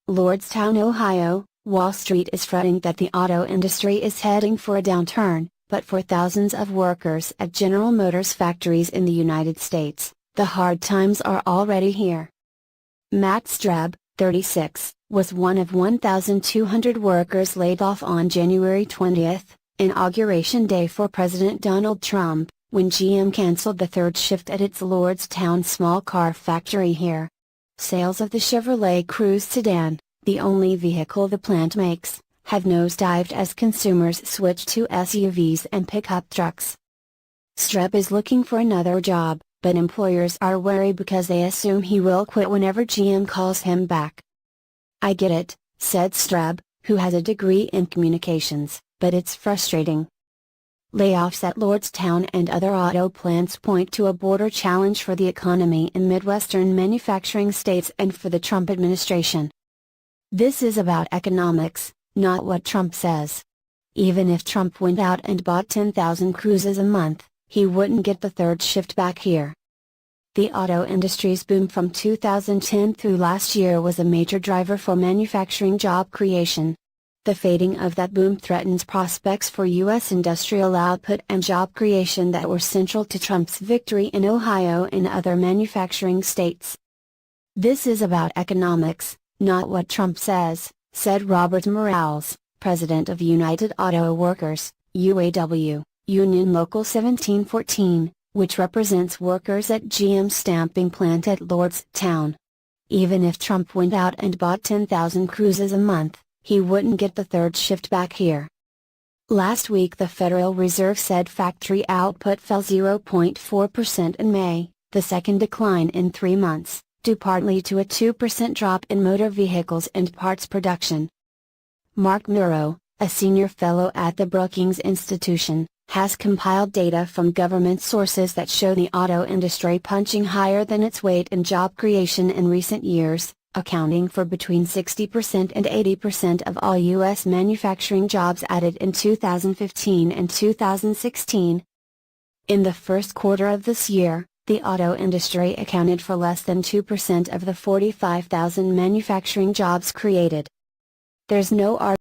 Lordstown, Ohio, Wall Street is fretting that the auto industry is heading for a downturn, but for thousands of workers at General Motors factories in the United States, the hard times are already here. Matt Streb, 36, was one of 1,200 workers laid off on January 20, Inauguration Day for President Donald Trump, when GM canceled the third shift at its Lordstown small car factory here. Sales of the Chevrolet Cruze sedan, the only vehicle the plant makes, have nosedived as consumers switch to SUVs and pickup trucks. Streb is looking for another job, but employers are wary because they assume he will quit whenever GM calls him back. "I get it," said Streb, who has a degree in communications, "but it's frustrating." Layoffs at Lordstown and other auto plants point to a border challenge for the economy in Midwestern manufacturing states and for the Trump administration. This is about economics, not what Trump says. Even if Trump went out and bought 10,000 Cruzes a month, he wouldn't get the third shift back here. The auto industry's boom from 2010 through last year was a major driver for manufacturing job creation. The fading of that boom threatens prospects for U.S. industrial output and job creation that were central to Trump's victory in Ohio and other manufacturing states. "This is about economics, not what Trump says," said Robert Morales, president of United Auto Workers, UAW, Union Local 1714, which represents workers at GM's stamping plant at Lordstown. Even if Trump went out and bought 10,000 Cruzes a month, he wouldn't get the third shift back here. Last week the Federal Reserve said factory output fell 0.4% in May, the second decline in 3 months, due partly to a 2% drop in motor vehicles and parts production. Mark Muro, a senior fellow at the Brookings Institution, has compiled data from government sources that show the auto industry punching higher than its weight in job creation in recent years, accounting for between 60% and 80% of all U.S. manufacturing jobs added in 2015 and 2016. In the first quarter of this year, the auto industry accounted for less than 2% of the 45,000 manufacturing jobs created. There's no